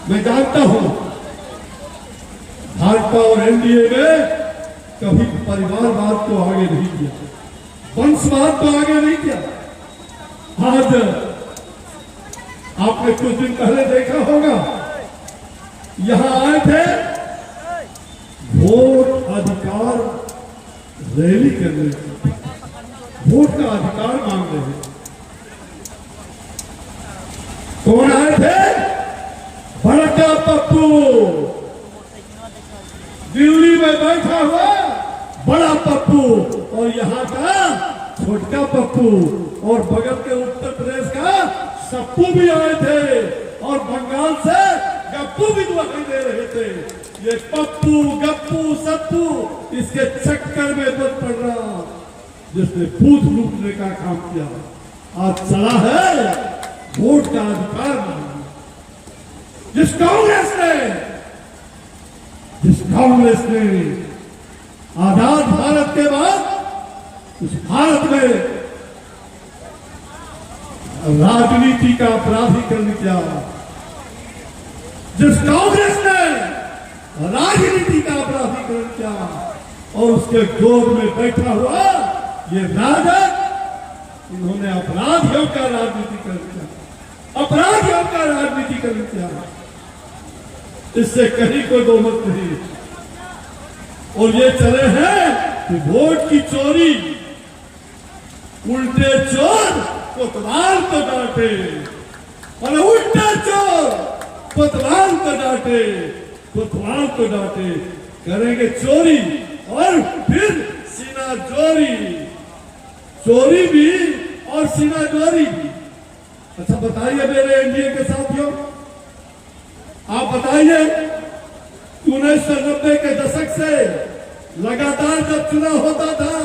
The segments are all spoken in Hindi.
मैं जानता हूं भाजपा और एनडीए में कभी परिवारवाद को आगे नहीं किया, वंशवाद को आगे नहीं किया। आज आपने कुछ दिन पहले देखा होगा, यहां आए थे वोट अधिकार रैली करने, वोट का अधिकार मांग रहे हैं। कौन आए थे? बड़का पप्पू, दिल्ली में बैठा हुआ बड़ा पप्पू, और यहाँ का छोटका पप्पू, और बगल के उत्तर प्रदेश का सप्पू भी आए थे, और बंगाल से गप्पू भी दुआई दे रहे थे। ये पप्पू गप्पू सप्पू इसके चक्कर में मत पड़ रहा, जिसने बूथ लूटने का काम किया। आज चला है वोट का अधिकार मांगने। जिस कांग्रेस ने आजाद भारत के बाद उस भारत में राजनीति का अपराधीकरण किया, जिस कांग्रेस ने राजनीति का अपराधीकरण किया, और उसके गोद में बैठा हुआ ये राजद, इन्होंने अपराधियों का राजनीतिकरण किया, अपराधियों का राजनीतिकरण किया। इससे कहीं कोई दो मत नहीं। और ये चले हैं कि वोट की चोरी, उल्टे चोर कोतवाल को डांटे, और उल्टे चोर कोतवाल को डांटे, कोतवाल को डांटे, करेंगे चोरी और फिर सीना जोरी, चोरी भी और सीना जोरी भी। अच्छा बताइए मेरे एनडीए के साथियों, आप बताइए 1990 के दशक से लगातार जब चुनाव होता था,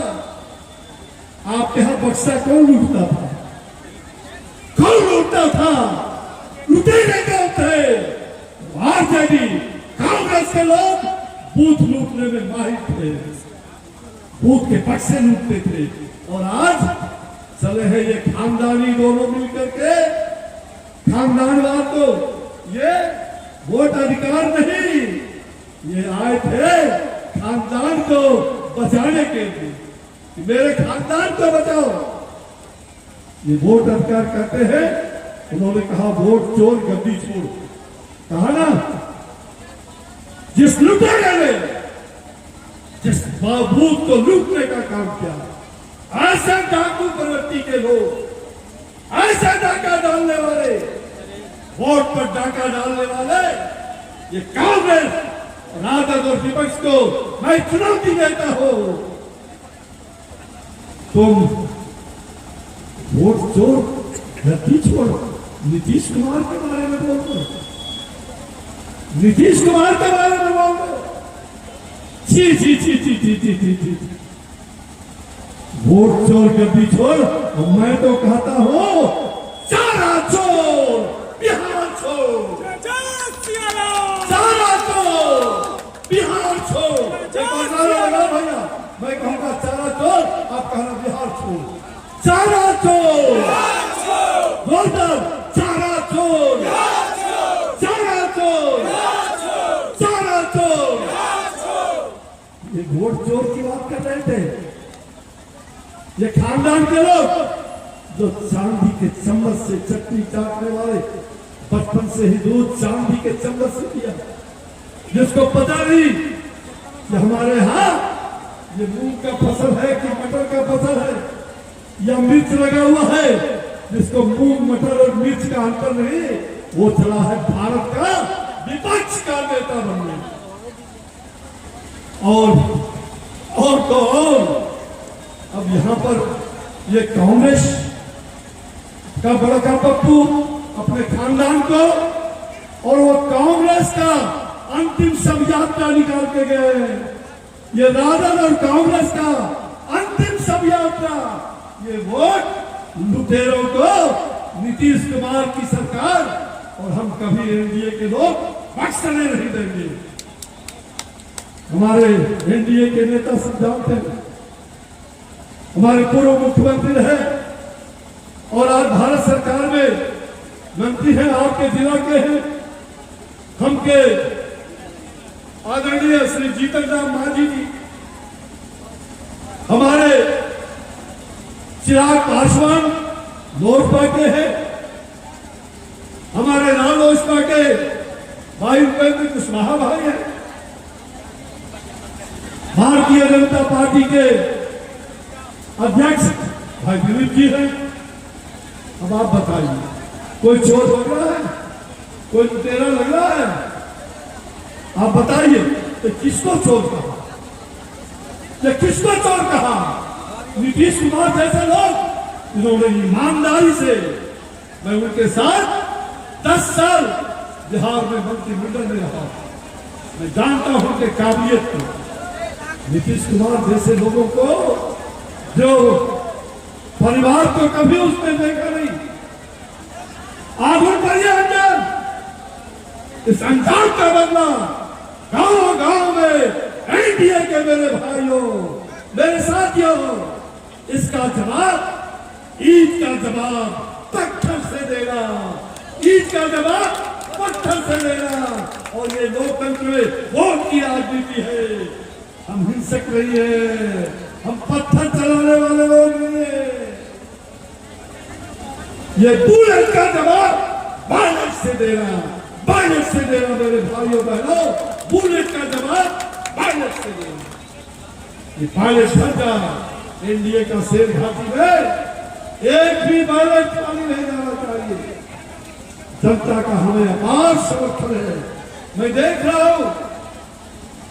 आपके यहां बक्सा कौन लूटता था? कौन लूटता था? लुटेरे कौन थे? आरजेडी कांग्रेस के लोग बूथ लूटने में माहिर थे, बूथ के बक्से लूटते थे। और आज चले हैं ये खानदानी दोनों मिलकर के, खानदानवाद को, ये वोट अधिकार नहीं, ये आए थे खानदान को बचाने के लिए, मेरे खानदान को बचाओ। ये वोट अधिकार कहते हैं, उन्होंने कहा वोट चोर गद्दी चोर, कहा ना। जिस लुटेरे ने जिस बूथ को लूटने का काम किया, ऐसे डाकू प्रवृत्ति के लोग, ऐसे डाका डालने वाले, वोट पर डाका डालने वाले, ये कांग्रेस, राजद और विपक्ष को मैं चुनौती देता हूं। तुम वोट चोर गद्दी छोड़ नीतीश कुमार के बारे में बोलते हो, नीतीश कुमार के बारे में बोलते हो। छी छी छी छी छी छी छी छी, वोट चोर गद्दी छोड़, और मैं तो कहता हूं सारा चोर बिहार छोड़, सारा चोर बिहार छोड़। भैया मैं कहूंगा सारा चोर, आप कहना बिहार छोड़। सारा चोर वोटर, सारा चोर, सारा चोर, सारा चोर। ये वोट चोर की बात कर रहे थे ये खानदान के लोग, जो चांदी के चम्मच से चटनी चाटने वाले, बचपन से ही दूध चांदी के चम्मच से पिया, जिसको पता नहीं कि हमारे यहाँ ये मूंग का फसल है कि मटर का फसल है या मिर्च लगा हुआ है, जिसको मूंग मटर और मिर्च का अंतर नहीं, वो चला है भारत का विपक्ष का नेता बनने। और तो और अब यहां पर ये कांग्रेस का बड़ा पप्पू अपने खानदान को, और वो कांग्रेस का अंतिम शव यात्रा निकाल के गए। ये राजद और कांग्रेस का अंतिम शव यात्रा, ये वोट लुटेरों को नीतीश कुमार की सरकार, और हम कभी एनडीए के लोग बख्शने नहीं देंगे। हमारे एनडीए के नेता सब जानते हैं, हमारे पूर्व मुख्यमंत्री रहे और आज भारत सरकार में मंत्री हैं, आपके जिला के हैं, हमके आदरणीय श्री जीतन राम मांझी जी, हमारे चिराग पासवान लोजपा के हैं, हमारे रालोसपा के भाई उपेंद्र कुशवाहा भाई हैं, भारतीय जनता पार्टी के अध्यक्ष भाई दिलीप जी हैं। अब आप बताइए, कोई चोर लग रहा है, कोई लुटेरा लग रहा है? आप बताइए तो किसको चोर कहा, या किसको चोर कहा? नीतीश कुमार जैसे लोग, इन्होंने ईमानदारी से, मैं उनके साथ 10 साल बिहार में मंत्रिमंडल में रहा, मैं जानता हूं उनके काबिलियत को। नीतीश कुमार जैसे लोगों को, जो परिवार को कभी उसने देखा नहीं, आगुन करिए अंजाम, इस अंजाम का बदला गांव गांव में एनडीए के मेरे भाइयों, मेरे साथियों, इसका जवाब, ईद का जवाब पत्थर से देना, ईद का जवाब पत्थर से देना। और ये लोकतंत्र में वोट की राजनीति है। हम हिंसक नहीं है, हम पत्थर चलाने वाले लोग नहीं है। ये बुलेट का जवाब बायलेट से देना, बायलेट से देना मेरे भाइयों बहनों, बुलेट का जवाब बायलेट से देना। ये बायलेट झंडा एनडीए का शेर घाटी में एक भी बायलेट खाली नहीं जाना चाहिए। जनता का हमें अपार समर्थन है। मैं देख रहा हूं,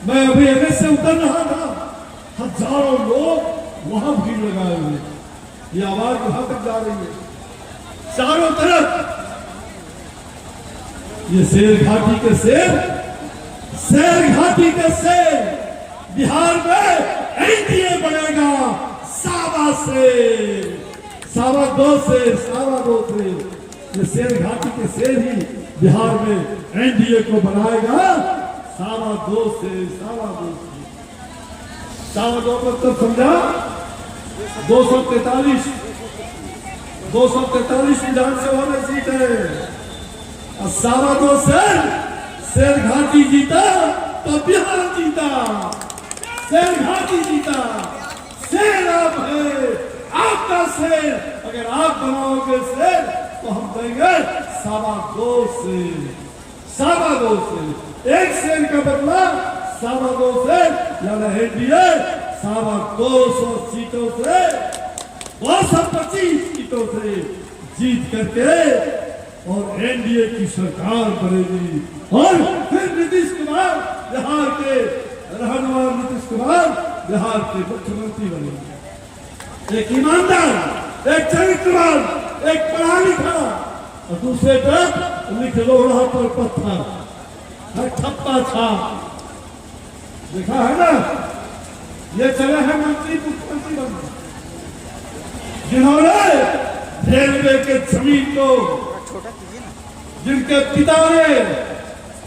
मैं अभी एमएस से उतर रहा था, हजारों लोग वहां भीड़ लगाए हुए। ये आवाज कहां तक जा रही है? चारों तरफ ये शेर घाटी के शेर, शेर घाटी के शेर, बिहार में एनडीए बनेगा सावा से, सावा दो से, सावा दो से। ये शेर घाटी के शेर ही बिहार में एनडीए को बनाएगा सावा दो से, सावा दो से। सावा दो मतलब समझा? 243 विधानसभा में सीट है, और सावा दो शेर घाटी जीता तो बिहार जीता, शेर घाटी जीता। शेर आप है, आपका शेर, अगर आप बनाओगे शेर तो हम देंगे सावा दो से, सावा दो से। एक शेर का बदला सावा दो शेर, यानी एनडीए सावा 200 सीटों से, 225 सीटों से जीत करके और एनडीए की सरकार बनेगी। और फिर नीतीश कुमार, बिहार के रहनुमा नीतीश कुमार बिहार के मुख्यमंत्री बनेंगे। एक ईमानदार, एक चरित्रवान, एक पढ़ा लिखा, और दूसरे तरफ लिख लोढ़ा पर पत्थर, ठप्पा छाप। देखा है ना, ये चले हैं मंत्री, मुख्यमंत्री बनने, जिन्होंने रेलवे के जमीन को, जिनके पिता ने,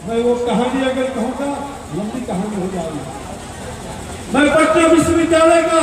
मैं वो कहानी अगर कहूंगा लंबी कहानी हो जाएगी। मैं पटना विश्वविद्यालय का